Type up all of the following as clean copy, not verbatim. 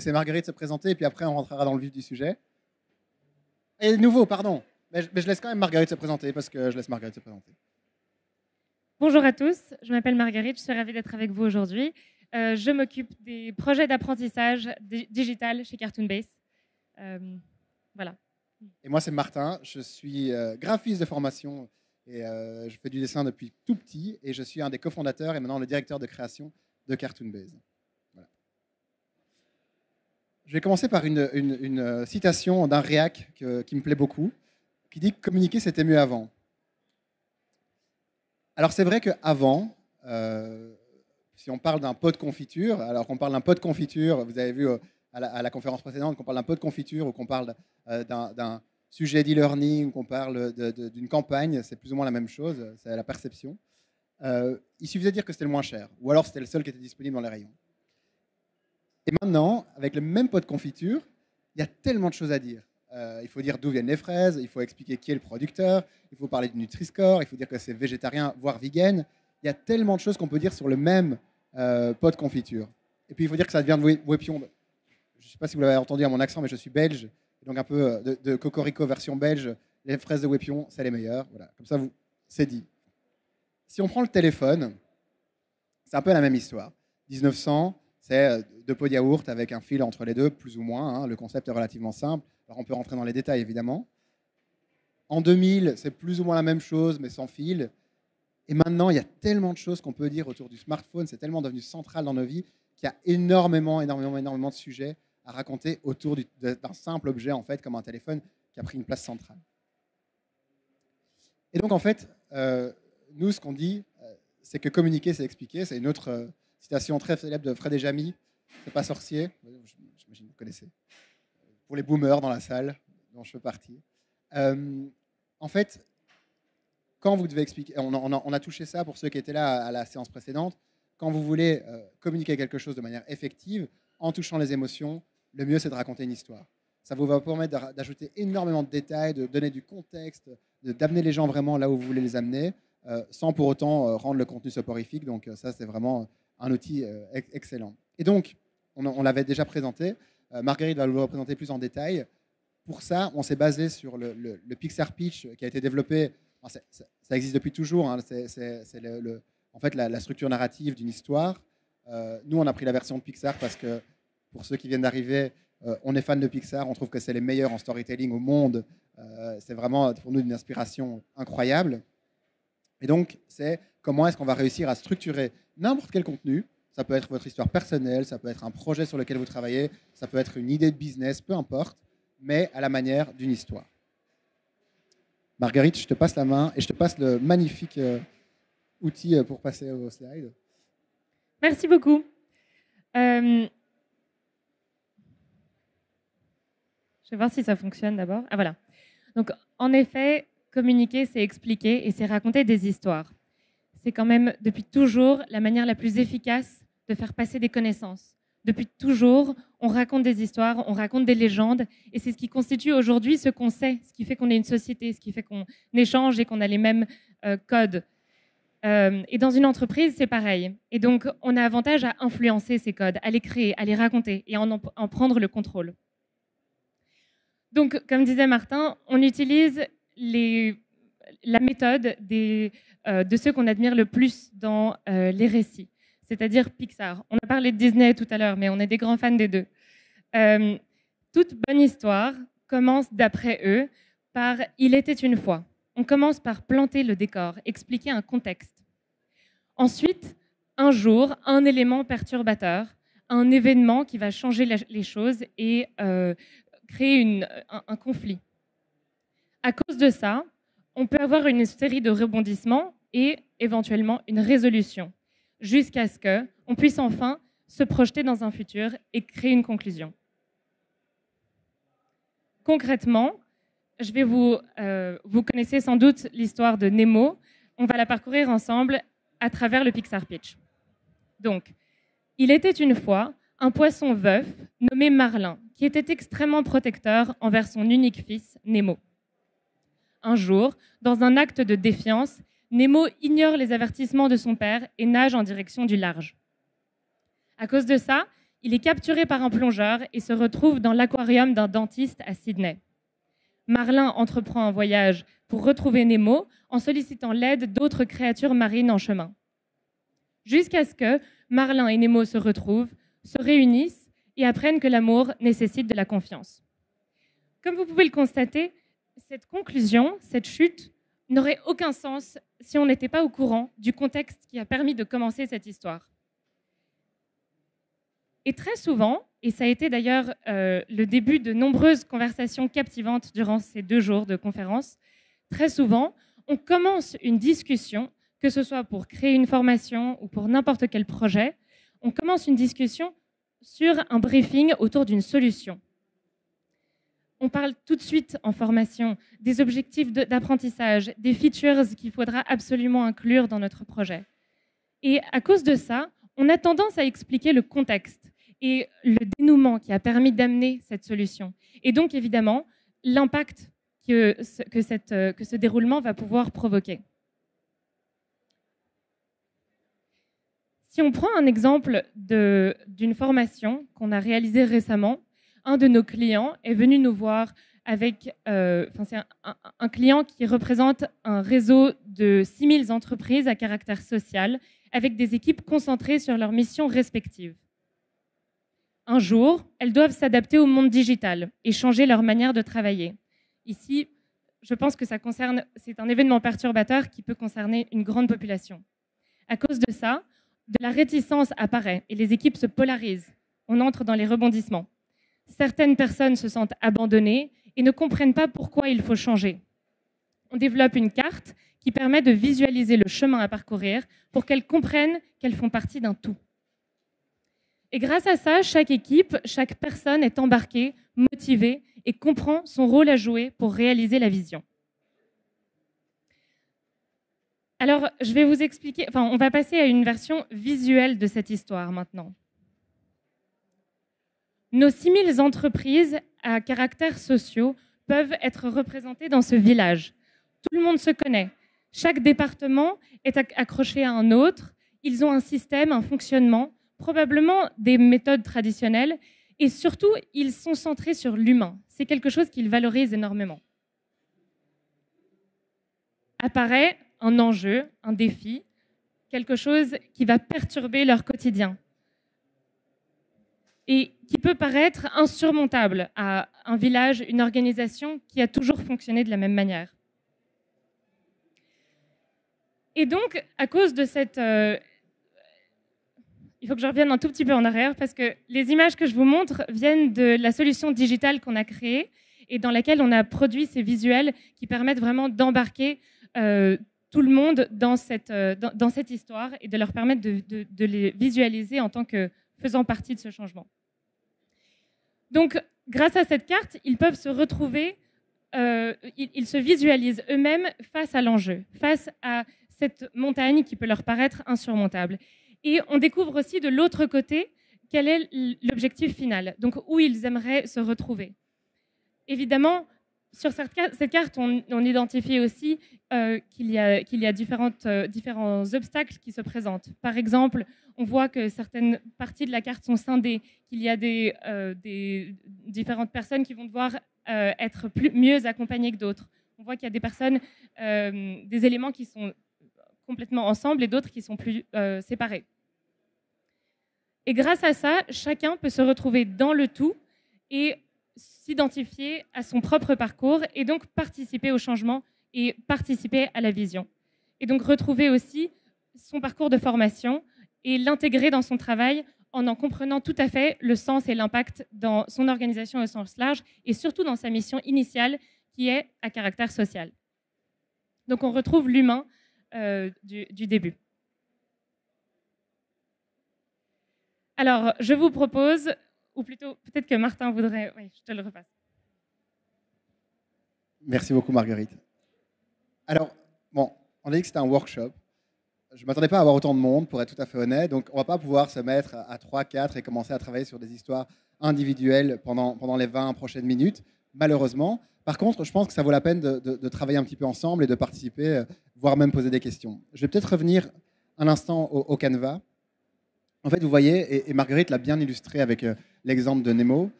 laisser Marguerite se présenter et puis après, on rentrera dans le vif du sujet. Et de nouveau, pardon, mais je laisse quand même Marguerite se présenter parce que je laisse Marguerite se présenter. Bonjour à tous, je m'appelle Marguerite, je suis ravie d'être avec vous aujourd'hui. Je m'occupe des projets d'apprentissage digital chez Cartoon Base. Voilà. Et moi, c'est Martin, je suis graphiste de formation et je fais du dessin depuis tout petit et je suis un des cofondateurs et maintenant le directeur de création de Cartoon Base. Voilà. Je vais commencer par une citation d'un réac qui me plaît beaucoup, qui dit que communiquer, c'était mieux avant. Alors c'est vrai qu'avant, si on parle d'un pot de confiture, alors qu'on parle d'un pot de confiture, vous avez vu à la conférence précédente qu'on parle d'un pot de confiture ou qu'on parle d'un sujet d'e-learning ou qu'on parle d'une campagne, c'est plus ou moins la même chose, c'est la perception. Il suffisait de dire que c'était le moins cher, ou alors c'était le seul qui était disponible dans les rayons. Et maintenant, avec le même pot de confiture, il y a tellement de choses à dire. Il faut dire d'où viennent les fraises, il faut expliquer qui est le producteur, il faut parler du Nutri-Score, il faut dire que c'est végétarien, voire vegan. Il y a tellement de choses qu'on peut dire sur le même pot de confiture. Et puis il faut dire que ça devient de Wépion. Je ne sais pas si vous l'avez entendu à mon accent, mais je suis belge, donc un peu de Cocorico version belge. Les fraises de Wépion, c'est les meilleures. Voilà, comme ça, c'est dit. Si on prend le téléphone, c'est un peu la même histoire. 1900, c'est 2 pots de yaourt avec un fil entre les deux, plus ou moins. Hein. Le concept est relativement simple. Alors on peut rentrer dans les détails, évidemment. En 2000, c'est plus ou moins la même chose, mais sans fil. Et maintenant, il y a tellement de choses qu'on peut dire autour du smartphone. C'est tellement devenu central dans nos vies qu'il y a énormément de sujets à raconter autour d'un simple objet, en fait, comme un téléphone qui a pris une place centrale. Et donc, en fait, nous, ce qu'on dit, c'est que communiquer, c'est expliquer. C'est une autre citation très célèbre de Fred et Jamy. C'est pas sorcier. J'imagine que vous connaissez. Pour les boomers dans la salle, dont je fais partie. En fait, quand vous devez expliquer, on a touché ça pour ceux qui étaient là à la séance précédente, quand vous voulez communiquer quelque chose de manière effective, en touchant les émotions, le mieux c'est de raconter une histoire. Ça vous va permettre d'ajouter énormément de détails, de donner du contexte, d'amener les gens vraiment là où vous voulez les amener, sans pour autant rendre le contenu soporifique. Donc ça, c'est vraiment un outil excellent. Et donc, on l'avait déjà présenté, Marguerite va le représenter plus en détail. Pour ça, on s'est basé sur le Pixar Pitch qui a été développé. Ça existe depuis toujours. Hein, c'est en fait la structure narrative d'une histoire. Nous, on a pris la version de Pixar parce que, pour ceux qui viennent d'arriver, on est fan de Pixar. On trouve que c'est les meilleurs en storytelling au monde. C'est vraiment pour nous une inspiration incroyable. Et donc, c'est comment est-ce qu'on va réussir à structurer n'importe quel contenu. Ça peut être votre histoire personnelle, ça peut être un projet sur lequel vous travaillez, ça peut être une idée de business, peu importe, mais à la manière d'une histoire. Marguerite, je te passe la main et je te passe le magnifique outil pour passer au slide. Merci beaucoup. Je vais voir si ça fonctionne d'abord. Ah voilà. Donc, en effet, communiquer, c'est expliquer et c'est raconter des histoires. C'est quand même, depuis toujours, la manière la plus efficace de faire passer des connaissances. Depuis toujours, on raconte des histoires, on raconte des légendes, et c'est ce qui constitue aujourd'hui ce qu'on sait, ce qui fait qu'on est une société, ce qui fait qu'on échange et qu'on a les mêmes codes. Et dans une entreprise, c'est pareil. Et donc, on a avantage à influencer ces codes, à les créer, à les raconter et en prendre le contrôle. Donc, comme disait Martin, on utilise la méthode de ceux qu'on admire le plus dans les récits, c'est-à-dire Pixar. On a parlé de Disney tout à l'heure, mais on est des grands fans des deux. Toute bonne histoire commence, d'après eux, par « Il était une fois ». On commence par planter le décor, expliquer un contexte. Ensuite, un jour, un élément perturbateur, un événement qui va changer les choses et créer un conflit. À cause de ça, on peut avoir une série de rebondissements et éventuellement une résolution, jusqu'à ce qu'on puisse enfin se projeter dans un futur et créer une conclusion. Concrètement, vous connaissez sans doute l'histoire de Nemo. On va la parcourir ensemble à travers le Pixar Pitch. Donc, il était une fois un poisson veuf nommé Marlin, qui était extrêmement protecteur envers son unique fils, Nemo. Un jour, dans un acte de défiance, Nemo ignore les avertissements de son père et nage en direction du large. À cause de ça, Il est capturé par un plongeur et se retrouve dans l'aquarium d'un dentiste à Sydney. Marlin entreprend un voyage pour retrouver Nemo en sollicitant l'aide d'autres créatures marines en chemin. Jusqu'à ce que Marlin et Nemo se retrouvent, se réunissent et apprennent que l'amour nécessite de la confiance. Comme vous pouvez le constater, cette conclusion, cette chute, n'aurait aucun sens si on n'était pas au courant du contexte qui a permis de commencer cette histoire. Et très souvent, et ça a été d'ailleurs le début de nombreuses conversations captivantes durant ces 2 jours de conférence, très souvent, on commence une discussion, que ce soit pour créer une formation ou pour n'importe quel projet, on commence une discussion sur un briefing autour d'une solution. On parle tout de suite en formation des objectifs d'apprentissage, des features qu'il faudra absolument inclure dans notre projet. Et à cause de ça, on a tendance à expliquer le contexte et le dénouement qui a permis d'amener cette solution. Et donc, évidemment, l'impact que ce déroulement va pouvoir provoquer. Si on prend un exemple d'une formation qu'on a réalisée récemment, un de nos clients est venu nous voir avec c'est un client qui représente un réseau de 6000 entreprises à caractère social avec des équipes concentrées sur leurs missions respectives. Un jour, elles doivent s'adapter au monde digital et changer leur manière de travailler. Ici, je pense que c'est un événement perturbateur qui peut concerner une grande population. À cause de ça, de la réticence apparaît et les équipes se polarisent. On entre dans les rebondissements. Certaines personnes se sentent abandonnées et ne comprennent pas pourquoi il faut changer. On développe une carte qui permet de visualiser le chemin à parcourir pour qu'elles comprennent qu'elles font partie d'un tout. Et grâce à ça, chaque équipe, chaque personne est embarquée, motivée et comprend son rôle à jouer pour réaliser la vision. Alors, je vais vous expliquer, on va passer à une version visuelle de cette histoire maintenant. Nos 6000 entreprises à caractère sociaux peuvent être représentées dans ce village. Tout le monde se connaît. Chaque département est accroché à un autre. Ils ont un système, un fonctionnement, probablement des méthodes traditionnelles. Et surtout, ils sont centrés sur l'humain. C'est quelque chose qu'ils valorisent énormément. Apparaît un enjeu, un défi, quelque chose qui va perturber leur quotidien et qui peut paraître insurmontable à un village, une organisation qui a toujours fonctionné de la même manière. Et donc, à cause de cette... il faut que je revienne un tout petit peu en arrière parce que les images que je vous montre viennent de la solution digitale qu'on a créée et dans laquelle on a produit ces visuels qui permettent vraiment d'embarquer tout le monde dans cette histoire et de leur permettre de les visualiser en tant que faisant partie de ce changement. Donc, grâce à cette carte, ils peuvent se retrouver, ils se visualisent eux-mêmes face à l'enjeu, face à cette montagne qui peut leur paraître insurmontable. Et on découvre aussi de l'autre côté quel est l'objectif final, donc où ils aimeraient se retrouver. Évidemment, sur cette carte, on identifie aussi qu'il y a différents obstacles qui se présentent. Par exemple, on voit que certaines parties de la carte sont scindées, qu'il y a des différentes personnes qui vont devoir être mieux accompagnées que d'autres. On voit qu'il y a des personnes, des éléments qui sont complètement ensemble et d'autres qui sont plus séparés. Et grâce à ça, chacun peut se retrouver dans le tout et s'identifier à son propre parcours et donc participer au changement et participer à la vision. Et donc retrouver aussi son parcours de formation et l'intégrer dans son travail en comprenant tout à fait le sens et l'impact dans son organisation au sens large et surtout dans sa mission initiale qui est à caractère social. Donc on retrouve l'humain du début. Alors, je vous propose, ou plutôt, peut-être que Martin voudrait... Oui, je te le repasse. Merci beaucoup, Marguerite. Alors, bon, on a dit que c'était un workshop. Je ne m'attendais pas à avoir autant de monde, pour être tout à fait honnête. Donc, on ne va pas pouvoir se mettre à 3, 4 et commencer à travailler sur des histoires individuelles pendant les 20 prochaines minutes, malheureusement. Par contre, je pense que ça vaut la peine de travailler un petit peu ensemble et de participer, voire même poser des questions. Je vais peut-être revenir un instant au Canva. En fait, vous voyez, et Marguerite l'a bien illustré avec l'exemple de Nemo,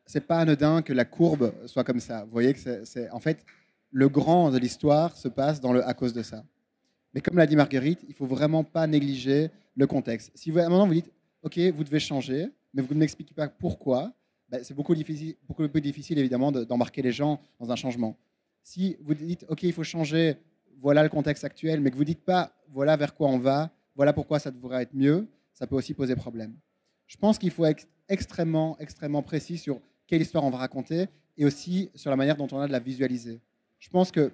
c'est pas anodin que la courbe soit comme ça. Vous voyez que en fait, le grand de l'histoire se passe dans le à cause de ça. Mais comme l'a dit Marguerite, il faut vraiment pas négliger le contexte. Si vous, à un moment vous dites, OK, vous devez changer, mais vous ne m'expliquez pas pourquoi, ben, c'est beaucoup plus difficile évidemment d'embarquer les gens dans un changement. Si vous dites, OK, il faut changer, voilà le contexte actuel, mais que vous ne dites pas, voilà vers quoi on va, voilà pourquoi ça devrait être mieux, ça peut aussi poser problème. Je pense qu'il faut être extrêmement, extrêmement précis sur quelle histoire on va raconter et aussi sur la manière dont on a de la visualiser. Je pense que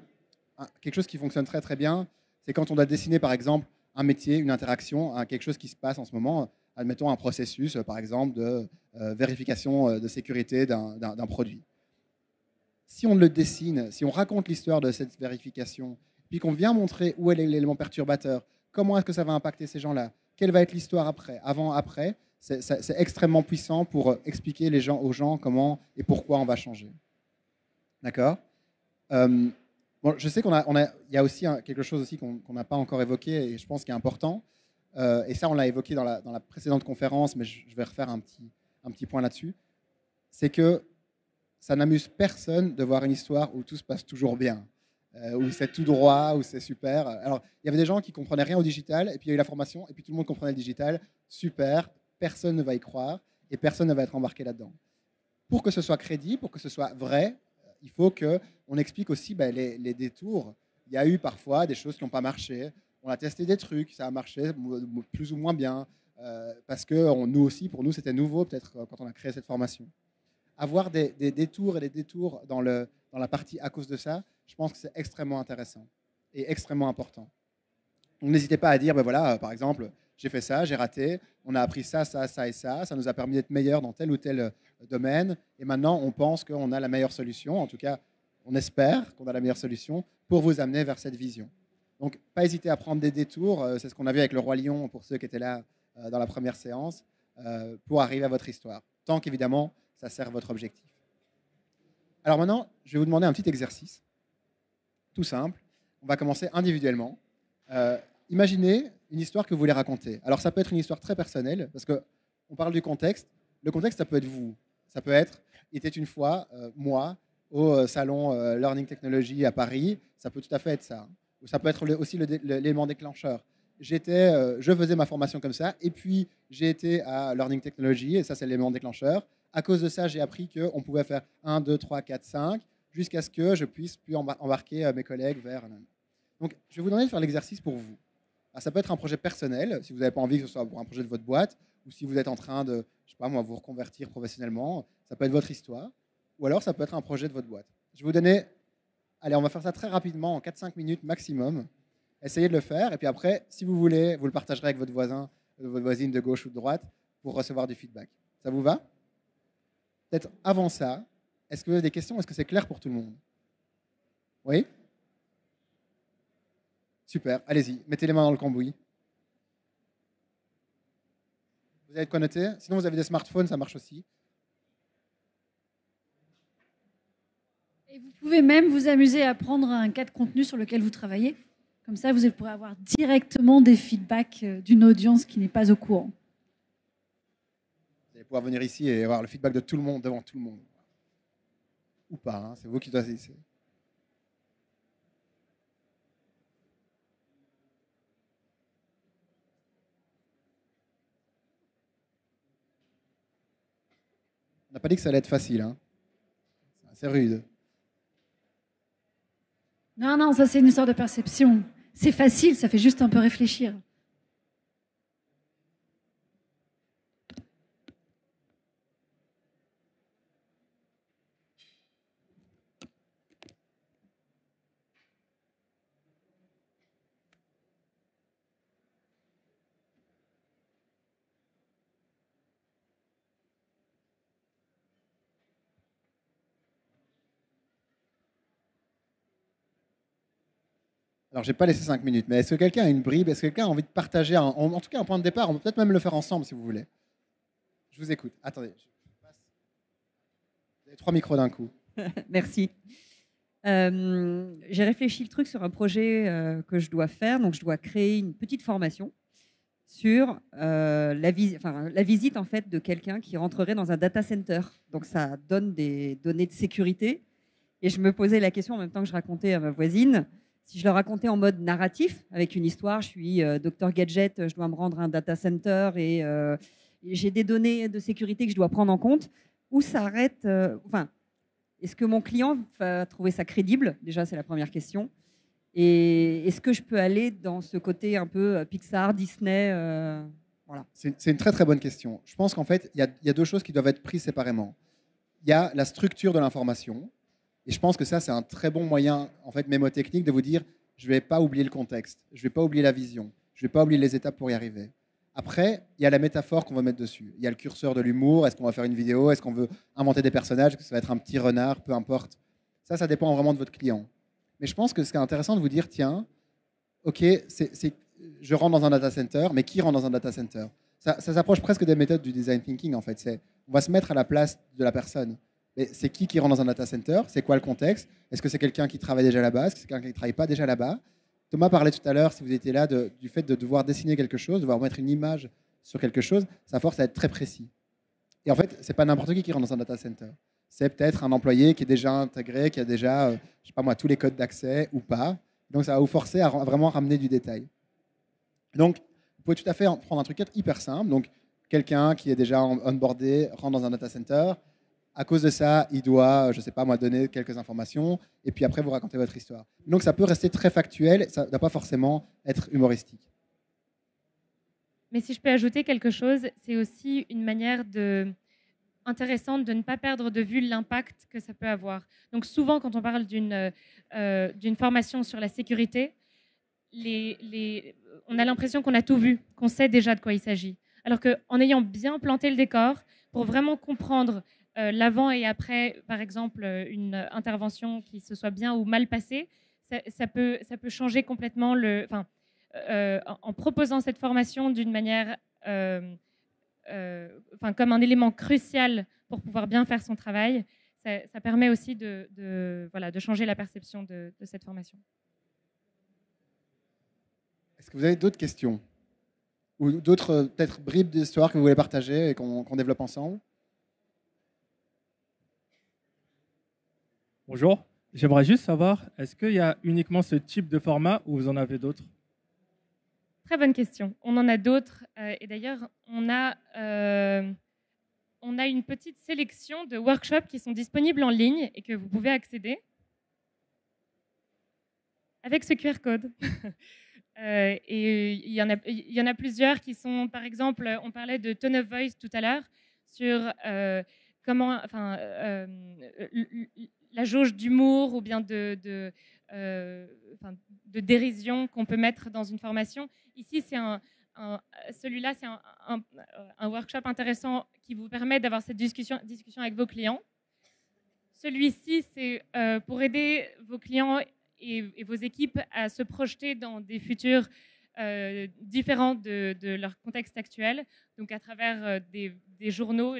quelque chose qui fonctionne très très bien, c'est quand on doit dessiner par exemple un métier, une interaction, quelque chose qui se passe en ce moment, admettons un processus par exemple de vérification de sécurité d'un produit. Si on le dessine, si on raconte l'histoire de cette vérification, puis qu'on vient montrer où est l'élément perturbateur, comment est-ce que ça va impacter ces gens-là, quelle va être l'histoire après, avant, après, c'est extrêmement puissant pour expliquer aux gens comment et pourquoi on va changer. D'accord. Bon, je sais il y a aussi quelque chose aussi qu'on n'a pas encore évoqué et je pense qu'il est important. Et ça, on l'a évoqué dans la précédente conférence, mais je vais refaire un petit point là-dessus. C'est que ça n'amuse personne de voir une histoire où tout se passe toujours bien, où c'est tout droit, où c'est super. Alors, il y avait des gens qui comprenaient rien au digital, et puis il y a eu la formation, et puis tout le monde comprenait le digital. Super, personne ne va y croire, et personne ne va être embarqué là-dedans. Pour que ce soit crédible, pour que ce soit vrai, il faut qu'on explique aussi les détours. Il y a eu parfois des choses qui n'ont pas marché. On a testé des trucs, ça a marché plus ou moins bien, parce que nous aussi, pour nous, c'était nouveau peut-être quand on a créé cette formation. Avoir des détours et des détours dans la partie à cause de ça, je pense que c'est extrêmement intéressant et extrêmement important. Donc n'hésitez pas à dire, ben voilà, par exemple, j'ai fait ça, j'ai raté, on a appris ça, ça, ça et ça nous a permis d'être meilleur dans tel ou tel domaine, et maintenant on pense qu'on a la meilleure solution, en tout cas on espère qu'on a la meilleure solution pour vous amener vers cette vision. Donc pas hésiter à prendre des détours, c'est ce qu'on a vu avec le Roi Lion pour ceux qui étaient là dans la première séance, pour arriver à votre histoire, tant qu'évidemment ça sert votre objectif. Alors maintenant, je vais vous demander un petit exercice, tout simple. On va commencer individuellement. Imaginez une histoire que vous voulez raconter. Alors ça peut être une histoire très personnelle, parce qu'on parle du contexte. Le contexte, ça peut être vous. Ça peut être, il était une fois, moi, au salon Learning Technology à Paris. Ça peut tout à fait être ça. Ou ça peut être aussi l'élément déclencheur. Je faisais ma formation comme ça, et puis j'ai été à Learning Technology, et ça c'est l'élément déclencheur. À cause de ça, j'ai appris qu'on pouvait faire 1, 2, 3, 4, 5, jusqu'à ce que je puisse plus embarquer mes collègues vers... Donc, je vais vous demander de faire l'exercice pour vous. Alors, ça peut être un projet personnel, si vous n'avez pas envie que ce soit pour un projet de votre boîte, ou si vous êtes en train de, je sais pas moi, vous reconvertir professionnellement, ça peut être votre histoire, ou alors ça peut être un projet de votre boîte. Je vais vous donner, allez, on va faire ça très rapidement, en 4-5 minutes maximum. Essayez de le faire, et puis après, si vous voulez, vous le partagerez avec votre voisin, votre voisine de gauche ou de droite, pour recevoir du feedback. Ça vous va? Peut-être avant ça, est-ce que vous avez des questions? Est-ce que c'est clair pour tout le monde? Oui? Super, allez-y, mettez les mains dans le cambouis. Vous avez de quoi noter? Sinon, vous avez des smartphones, ça marche aussi. Et vous pouvez même vous amuser à prendre un cas de contenu sur lequel vous travaillez. Comme ça, vous pourrez avoir directement des feedbacks d'une audience qui n'est pas au courant. Vous allez pouvoir venir ici et avoir le feedback de tout le monde, devant tout le monde. Ou pas, hein, c'est vous qui choisissez. On n'a pas dit que ça allait être facile. Hein. C'est rude. Non, ça c'est une histoire de perception. C'est facile, ça fait juste un peu réfléchir. Alors, je n'ai pas laissé 5 minutes, mais est-ce que quelqu'un a une bribe? Est-ce que quelqu'un a envie de partager, en tout cas un point de départ? On peut peut-être même le faire ensemble si vous voulez. Je vous écoute. Attendez. Vous avez 3 micros d'un coup. Merci. J'ai réfléchi le truc sur un projet que je dois faire. Donc, je dois créer une petite formation sur la visite en fait de quelqu'un qui rentrerait dans un data center. Donc ça donne des données de sécurité. Et je me posais la question en même temps que je racontais à ma voisine, si je le racontais en mode narratif, avec une histoire, je suis Dr Gadget, je dois me rendre à un data center et j'ai des données de sécurité que je dois prendre en compte, où ça arrête est-ce que mon client va trouver ça crédible? Déjà, c'est la première question. Et est-ce que je peux aller dans ce côté un peu Pixar, Disney voilà. C'est une très très bonne question. Je pense qu'en fait, il y a deux choses qui doivent être prises séparément. Il y a la structure de l'information. Et je pense que ça, c'est un très bon moyen, en fait, mémotechnique, de vous dire, je ne vais pas oublier le contexte, je ne vais pas oublier la vision, je ne vais pas oublier les étapes pour y arriver. Après, il y a la métaphore qu'on va mettre dessus. Il y a le curseur de l'humour. Est-ce qu'on va faire une vidéo? Est-ce qu'on veut inventer des personnages? Est-ce que ça va être un petit renard? Peu importe. Ça dépend vraiment de votre client. Mais je pense que ce qui est intéressant de vous dire, tiens, OK, je rentre dans un data center, mais qui rentre dans un data center? Ça s'approche presque des méthodes du design thinking, en fait. On va se mettre à la place de la personne. Mais c'est qui rentre dans un data center? C'est quoi le contexte? Est-ce que c'est quelqu'un qui travaille déjà là-bas? Est-ce que c'est quelqu'un qui ne travaille pas déjà là-bas? Thomas parlait tout à l'heure, si vous étiez là, du fait de devoir dessiner quelque chose, de devoir mettre une image sur quelque chose, ça force à être très précis. Et en fait, ce n'est pas n'importe qui rentre dans un data center. C'est peut-être un employé qui est déjà intégré, qui a déjà, je sais pas moi, tous les codes d'accès ou pas. Donc, ça va vous forcer à vraiment ramener du détail. Donc, vous pouvez tout à fait prendre un truc hyper simple. Donc, quelqu'un qui est déjà onboardé rentre dans un data center. À cause de ça, il doit, je ne sais pas moi, donner quelques informations, et puis après, vous racontez votre histoire. Donc, ça peut rester très factuel, ça ne doit pas forcément être humoristique. Mais si je peux ajouter quelque chose, c'est aussi une manière intéressante de ne pas perdre de vue l'impact que ça peut avoir. Donc, souvent, quand on parle d'une formation sur la sécurité, on a l'impression qu'on a tout vu, qu'on sait déjà de quoi il s'agit. Alors qu'en ayant bien planté le décor, pour vraiment comprendre l'avant et après, par exemple, une intervention qui se soit bien ou mal passée, ça peut changer complètement en proposant cette formation d'une manière, comme un élément crucial pour pouvoir bien faire son travail, ça permet aussi de changer la perception de cette formation. Est-ce que vous avez d'autres questions? Ou d'autres, peut-être, bribes d'histoire que vous voulez partager et qu'on développe ensemble? Bonjour, j'aimerais juste savoir, est-ce qu'il y a uniquement ce type de format ou vous en avez d'autres? Très bonne question. On en a d'autres. Et d'ailleurs, on a une petite sélection de workshops qui sont disponibles en ligne et que vous pouvez accéder avec ce QR code. Et il y en a plusieurs qui sont, par exemple, on parlait de tone of voice tout à l'heure, sur comment, la jauge d'humour ou bien de dérision qu'on peut mettre dans une formation. Ici, celui-là, c'est un workshop intéressant qui vous permet d'avoir cette discussion avec vos clients. Celui-ci, c'est pour aider vos clients et vos équipes à se projeter dans des futurs différents de leur contexte actuel, donc à travers des journaux,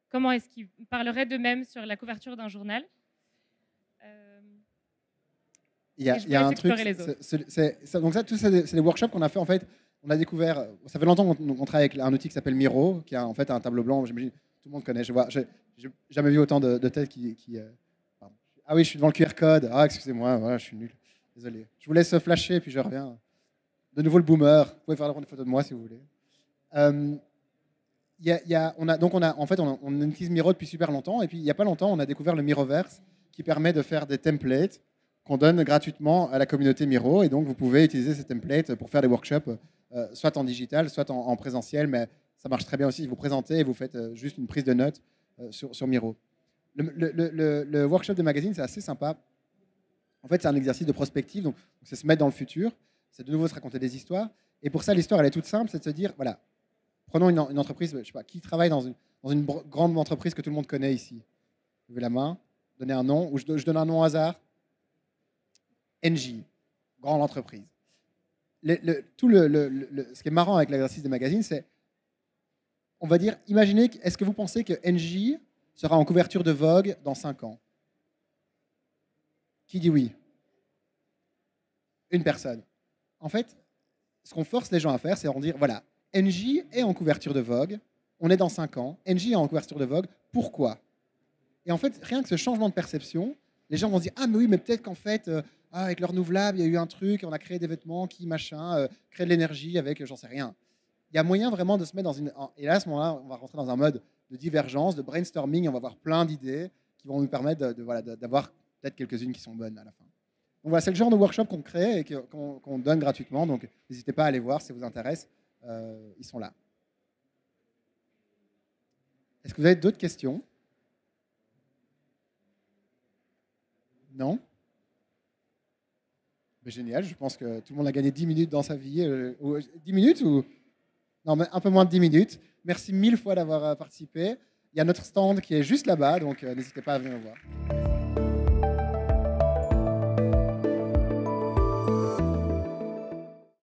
comment est-ce qu'ils parleraient d'eux-mêmes sur la couverture d'un journal. Il y a un truc, donc ça, c'est des workshops qu'on a fait, en fait, on a découvert, ça fait longtemps qu'on travaille avec un outil qui s'appelle Miro, qui a en fait un tableau blanc, j'imagine tout le monde connaît, j'ai jamais vu autant de têtes qui ah oui, je suis devant le QR code, ah excusez-moi, voilà, je suis nul, désolé. Je vous laisse flasher, puis je reviens. De nouveau le boomer, vous pouvez faire une photo de moi si vous voulez. On utilise Miro depuis super longtemps, et puis il n'y a pas longtemps, on a découvert le Miroverse, qui permet de faire des templates qu'on donne gratuitement à la communauté Miro, et donc vous pouvez utiliser ces templates pour faire des workshops, soit en digital, soit en présentiel, mais ça marche très bien aussi. Vous présentez et vous faites juste une prise de notes sur Miro. Le workshop de magazine, c'est assez sympa. En fait, c'est un exercice de prospective, donc c'est se mettre dans le futur, c'est de nouveau se raconter des histoires. Et pour ça, l'histoire, elle est toute simple, c'est de se dire, voilà, prenons une entreprise, je sais pas, qui travaille dans une grande entreprise que tout le monde connaît ici. Levez la main, donnez un nom, ou je donne un nom au hasard. Engie, grande entreprise. Ce qui est marrant avec l'exercice des magazines, c'est, on va dire, imaginez, est-ce que vous pensez que Engie sera en couverture de Vogue dans 5 ans? Qui dit oui? Une personne. En fait, ce qu'on force les gens à faire, c'est de dire, voilà, NJ est en couverture de Vogue, on est dans 5 ans, NJ est en couverture de Vogue, pourquoi? Et en fait, rien que ce changement de perception, les gens vont se dire, ah mais oui, mais peut-être qu'en fait, avec le renouvelable, il y a eu un truc, on a créé des vêtements qui, machin, créent de l'énergie avec, j'en sais rien. Il y a moyen vraiment de se mettre dans une... Et là, à ce moment-là, on va rentrer dans un mode de divergence, de brainstorming, on va avoir plein d'idées qui vont nous permettre d'avoir peut-être quelques-unes qui sont bonnes à la fin. Donc voilà, c'est le genre de workshop qu'on crée et qu'on donne gratuitement, donc n'hésitez pas à aller voir si ça vous intéresse, ils sont là. Est-ce que vous avez d'autres questions? Non? Mais génial, je pense que tout le monde a gagné 10 minutes dans sa vie. 10 minutes ou... Non, mais un peu moins de 10 minutes. Merci 1000 fois d'avoir participé. Il y a notre stand qui est juste là-bas, donc n'hésitez pas à venir le voir.